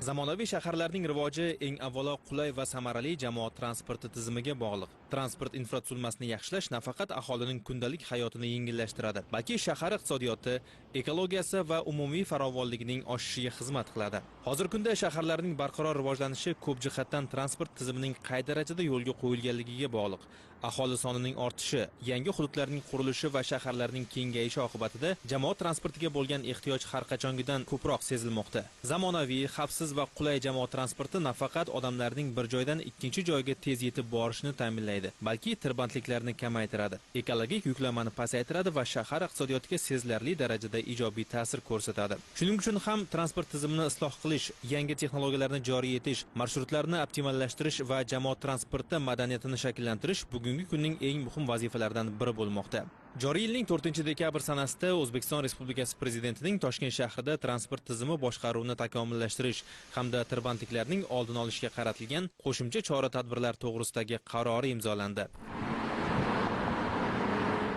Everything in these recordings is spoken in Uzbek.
Zamonaviy shaharlarning rivoji eng avvalo qulay va samarali jamoat transporti tizimiga bog'liq. Transport infratuzilmasini yaxshilash nafaqat aholining kundalik hayotini yengillashtiradi, balki shahar iqtisodiyoti, ekologiyasi va umumiy farovonligining oshishiga xizmat qiladi. Hozirgi kunda shaharlarning barqaror rivojlanishi ko'p jihatdan transport tizimining qay darajada yo'lga qo'yilganligiga bog'liq. Aholi sonining ortishi, yangi hududlarning qurilishi va shaharlarning kengayishi oqibatida jamoat transportiga bo'lgan ehtiyoj har qachongidan ko'proq sezilmoqda. Zamonaviy, xavfsiz va qulay jamoat transporti nafaqat odamlarning bir joydan ikkinchi joyga tez yetib borishni ta'minlaydi, balki tirbandliklarni kamaytiradi, ekologik yuklamani pasaytiradi va shahar iqtisodiyotiga sezilarli darajada ijobiy ta'sir ko'rsatadi. Shuning uchun ham transport tizimini isloh qilish, yangi texnologiyalarni joriy etish, marshrutlarni optimallashtirish va jamoat transporti madaniyatini shakllantirish bugungi kunning eng muhim vazifalaridan biri bo'lmoqda. Joriy yilning 4-dekabr sanasida O'zbekiston Respublikasi Prezidentining Toshkent shahrida transport tizimi boshqaruvini takomillashtirish hamda tirbandliklarning oldini olishga qaratilgan qo'shimcha chora-tadbirlar to'g'risidagi qarori imzolandi.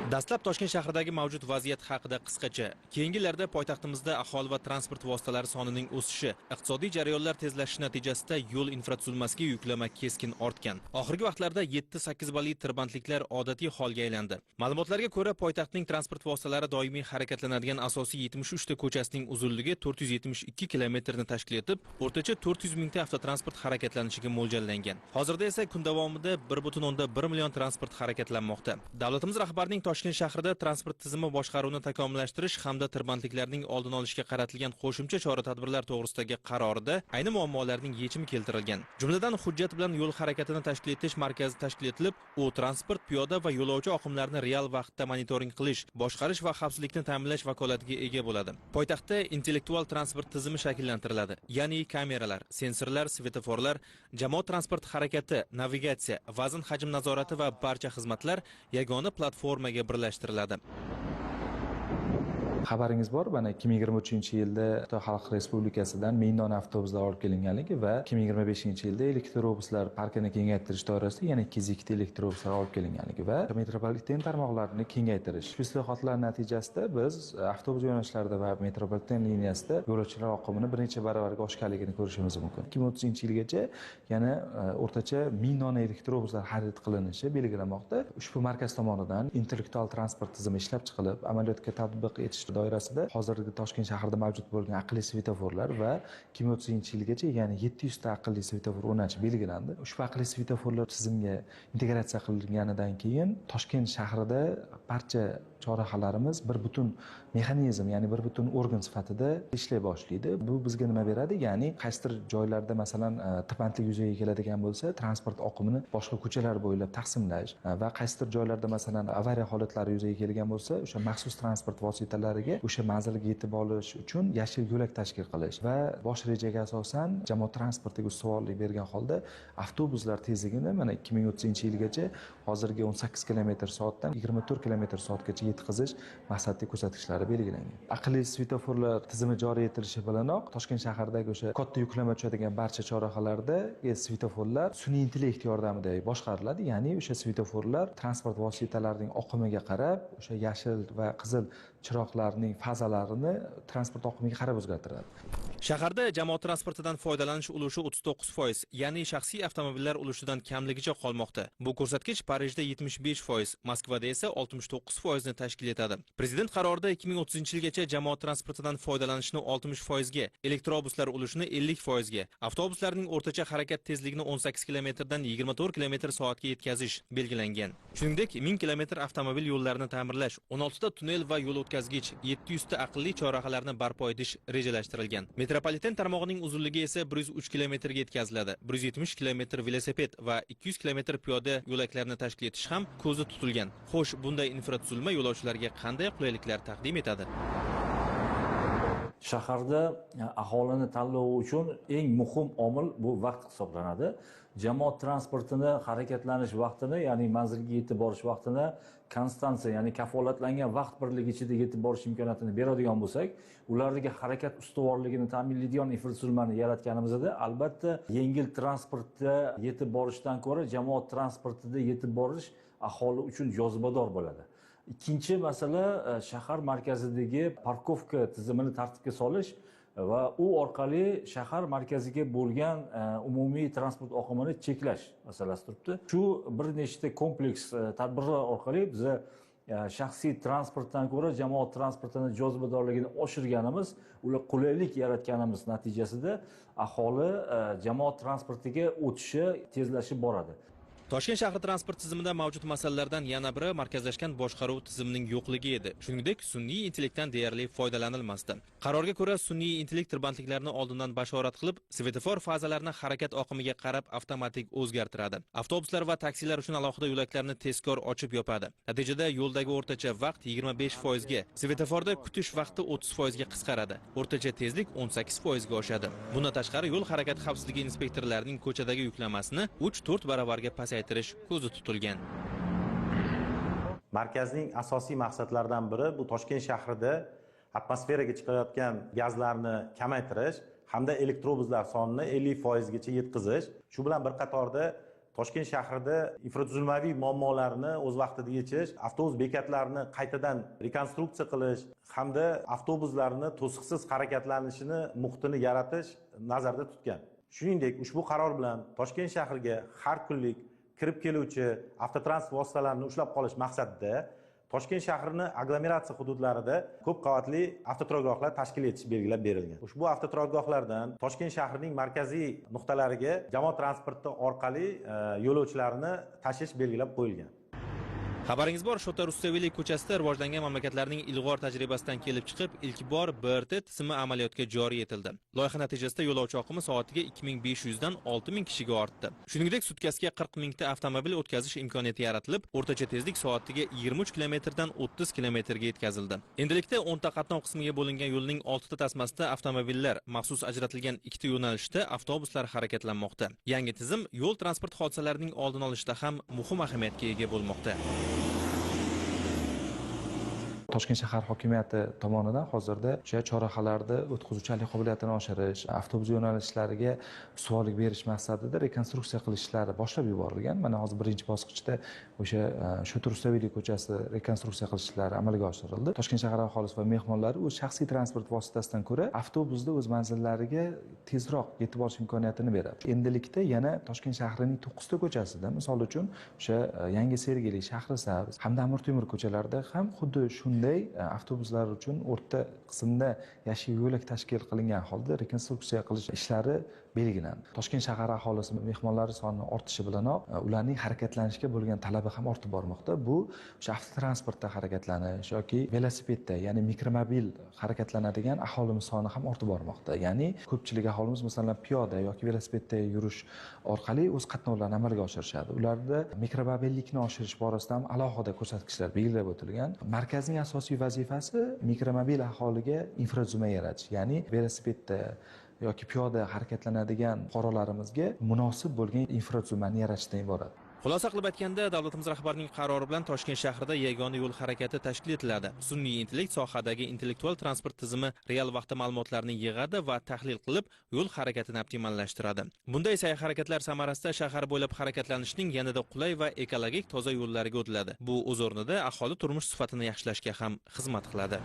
Dastlab Toshkent shahridagi mavjud vaziyat haqida qisqacha. Keyingi yillarda poytaxtimizda aholi va transport vositalari sonining o'sishi, iqtisodiy jarayonlar tezlashishi natijasida yo'l infratuzilmasiga yuklama keskin ortgan. Oxirgi vaqtlarda 7-8 balli tirbandliklar odatiy holga aylandi. Ma'lumotlarga ko'ra, poytaxtning transport vositalari doimiy harakatlanadigan asosiy 73 ta ko'chasining uzunligi 472 kilometrni tashkil etib, o'rtacha 400 mingta avtotransport harakatlanishiga mo'ljallangan. Hozirda esa kun davomida 1,1 million transport harakatlanmoqda. Davlatimiz rahbarining Toshkent shahrida transport tizimi boshqaruvini takomillashtirish hamda tirbandliklarning oldini olishga qaratilgan qo'shimcha chora-tadbirlar to'g'risidagi qarorida ayni muammolarning yechimi keltirilgan. Jumladan, hujjat bilan yo'l harakatini tashkil etish markazi tashkil etilib, u transport, piyoda va yo'lovchi oqimlarini real vaqtda monitoring qilish, boshqarish va xavfsizlikni ta'minlash vakolatiga ega bo'ladi. Poytaxtda intellektual transport tizimi shakllantiriladi, ya'ni kameralar, sensorlar, svetoforlar, jamoat transport harakati, navigatsiya, vazn hajm nazorati va barcha xizmatlar yagona platformaga birlashtiriladi. Xabaringiz bor, mana 2023-yilda Xitoy Xalq Respublikasidan 1000 dona avtobuslar olib kelinganligi va 2025-yilda elektrobuslar parkini kengaytirish doirasida yana 202 elektrobuslar olib kelinganligi va metropoliten tarmoqlarini kengaytirish. Shu islohotlar natijasida biz avtobus yo'nalishlarida va metropoliten liniyasida yo'lovchilar oqimini bir necha baravarga oshganligini ko'rishimiz mumkin. 2030-yilgacha yana o'rtacha 1000 dona elektrobuslar xarid qilinishi belgilanmoqda. Ushbu markaz tomonidan intellektual transport tizimi ishlab chiqilib, amaliyotga tatbiq etish doirasida hozirgi Toshkent shahrida mavjud bo'lgan aqlli svetoforlar va 2030-yilgacha yana 700 ta aqlli svetofor o'rnatish belgilandi. Ushbu aqlli svetoforlar tizimga integratsiya qilinganidan keyin Toshkent shahrida barcha chorrahalarimiz bir butun mexanizm, ya'ni bir butun organ sifatida ishlay boshlaydi. Bu bizga nima beradi? Ya'ni qaysidir joylarda masalan tirbandlik yuzaga keladigan bo'lsa, transport oqimini boshqa ko'chalar bo'ylab taqsimlash va qaysidir joylarda masalan avariya holatlari yuzaga kelgan bo'lsa, o'sha maxsus transport vositalariga o'sha manzilga yetib olish uchun yashil yo'lak tashkil qilish va bosh rejaga asosan jamoat transportiga ustuvorlik bergan holda avtobuslar tezligini mana 2030-yilgacha hozirgi 18 km/soatdan 24 km/soatgacha yetkazish maqsadli ko'rsatkichlari belgilangan. Aqlli svetoforlar tizimi joriy etilishi bilanoq Toshkent shahridagi o'sha katta yuklama tushadigan barcha chorrahalarda svetoforlar sun'iy intellekt yordamida boshqariladi. Ya'ni o'sha svetoforlar transport vositalarining oqimiga qarab, o'sha yashil va qizil chiroqlarning fazalarini transport oqimiga qarab o'zgartiradi. Shaharda jamoat transportidan foydalanish ulushi 39%, ya'ni shaxsiy avtomobillar ulushidan kamligicha qolmoqda. Bu ko'rsatkich Parijda 75%, Moskvada esa 69% ni tashkil etadi. Prezident qarorida 2030-yilgacha jamoat transportidan foydalanishni 60% ga, elektrobuslar ulushini 50% ga, avtobuslarning o'rtacha harakat tezligini 18 km dan 24 km/soatga yetkazish belgilangan. Shuningdek, 1000 km avtomobil yo'llarini ta'mirlash, 16 ta tunnel va yo'l o'tkazgich, 700 ta aqlli chorrahalarni barpo etish rejalashtirilgan. Metropoliten tarmog'ining uzunligi esa 103 km ga yetkaziladi. 170 km velosiped va 200 km piyoda yo'laklarni tashkil etish ham ko'zda tutilgan. Xo'sh, bunday infratuzilma yo'lovchilarga qanday qulayliklar taqdim etadi? Shaharda aholini tanlovi uchun eng muhim omil bu vaqt hisoblanadi. Jamoat transportini harakatlanish vaqtini, ya'ni manzilga yetib borish vaqtini konstansiya, ya'ni kafolatlangan vaqt birligi ichida yetib borish imkoniyatini beradigan bo'lsak, ularga harakat ustuvorligini ta'minlaydigan infratuzilmani yaratganimizda, albatta, yengil transportda yetib borishdan ko'ra jamoat transportida yetib borish aholi uchun jozibador bo'ladi. Ikkinchi masala, shahar markazidagi parkovka tizimini tartibga solish va u orqali shahar markaziga bo'lgan umumiy transport oqimini cheklash masalasi turibdi. Shu bir nechta kompleks tadbirlar orqali biz shaxsiy transportdan ko'ra jamoat transportini jozibadorligini oshirganimiz, ular qulaylik yaratganimiz natijasida aholi jamoat transportiga o'tishi tezlashib boradi. Toshkent shahri transport tizimida mavjud masalalardan yana biri markazlashgan boshqaruv tizimining yo'qligi edi. Shuningdek, sun'iy intellektdan deyarli foydalanilmasdi. Qarorga ko'ra, sun'iy intellekt tirbandliklarni oldindan bashorat qilib, svetofor fazalarini harakat oqimiga qarab avtomatik o'zgartiradi. Avtobuslar va taksilar uchun alohida yo'laklarni tezkor ochib yopadi. Natijada yo'ldagi o'rtacha vaqt 25% ga, svetoforda kutish vaqti 30% ga qisqaradi. O'rtacha tezlik 18% ga oshadi. Bundan tashqari, yo'l harakati xavfsizligi inspektorlarining ko'chadagi yuklamasini 3-4 baravarga pasaytirish ko'zda tutilgan. Markazning asosiy maqsadlaridan biri bu Toshkent shahrida atmosferaga chiqayotgan gazlarni kamaytirish hamda elektrobuslar sonini 50% gacha yetkazish. Shu bilan bir qatorda Toshkent shahrida infratuzilmaviy muammolarni o'z vaqtida yechish, avtobus bekatlarini qaytadan rekonstruksiya qilish hamda avtobuslarni to'siqsiz harakatlanishini muhitini yaratish nazarda tutgan. Shuningdek, ushbu qaror bilan Toshkent shahriga har kunlik kirib keluvchi avtotransport vositalarini ushlab qolish maqsadida Toshkent shahrining aglomeratsiya hududlarida ko'p qavatli avtoturargohlar tashkil etish belgilab berilgan. Ushbu avtoturargohlardan Toshkent shahrining markaziy nuqtalariga jamoat transporti orqali yo'lovchilarni tashish belgilab qo'yilgan. Xabaringiz bor, Shota Rustaveli ko'chasida rivojlangan mamlakatlarning ilg'or tajribasidan kelib chiqib, ilk bor BRT tizimi amaliyotga joriy etildi. Loyiha natijasida yo'lovchi oqimi soatiga 2500 dan 6000 kishiga ortdi. Shuningdek, sutkasiga 40 mingta avtomobil o'tkazish imkoniyati yaratilib, o'rtacha tezlik soatiga 23 kilometrdan 30 kilometrga yetkazildi. Endilikda 10 ta qatnov qismiga bo'lingan yo'lning 6 ta tasmasida avtomobillar, maxsus ajratilgan 2 ta yo'nalishda avtobuslar harakatlanmoqda. Yangi tizim yo'l transport hodisalarining oldini olishda ham muhim ahamiyatga ega bo'lmoqda. Toshkent shahar hokimiyati tomonidan hozirda o'sha chorrahalarda o'tkazuvchanlik qobiliyatini oshirish, avtobus yo'nalishlariga ustuvorlik berish maqsadida rekonstruksiya qilish ishlari boshlab yuborilgan. Mana hozir birinchi bosqichda o'sha Shota Rustaveli ko'chasi rekonstruksiya qilish ishlari amalga oshirildi. Toshkent shahar aholisi va mehmonlari o'z shaxsiy transport vositasidan ko'ra avtobusda o'z manzillariga tezroq yetib borish imkoniyatini beradi. Endilikda yana Toshkent shahrining 9 ta ko'chasida, misol uchun o'sha Yangi Sergeli, Shahrisabz hamda Amir Temur ko'chalarida ham xuddi shunday avtobuslar uchun o'rta qismda yashil yo'lak tashkil qilingan holda rekonstruksiya qilish ishlari belgilandi. Toshkent shahar aholisi mehmonlari soni ortishi bilanoq ularning harakatlanishga bo'lgan talabi ham ortib bormoqda. Bu o'sha avtotransportda harakatlanish yoki velosipedda, ya'ni mikromobil harakatlanadigan aholimiz soni ham ortib bormoqda. Ya'ni ko'pchilik aholimiz masalan piyoda yoki velosipedda yurish orqali o'z qatnovlarini amalga oshirishadi. Ularda mikromobillikni oshirish borasida ham alohida ko'rsatkichlar belgilab o'tilgan. Markazning asosiy vazifasi mikromobil aholiga infratuzilma yaratish, ya'ni velosipedda yoki piyoda harakatlanadigan fuqarolarimizga munosib bo'lgan infratuzilmani yaratishdan iborat. Xulosa qilib aytganda, davlatimiz rahbarining qarori bilan Toshkent shahrida yagona yo'l harakati tashkil etiladi. Sun'iy intellekt sohadagi intellektual transport tizimi real vaqtda ma'lumotlarni yig'adi va tahlil qilib, yo'l harakatini optimallashtiradi. Bunday sa'y-harakatlar samarasida shahar bo'ylab harakatlanishning yanada qulay va ekologik toza yo'llariga o'tiladi. Bu o'z o'rnida aholi turmush sifatini yaxshilashga ham xizmat qiladi.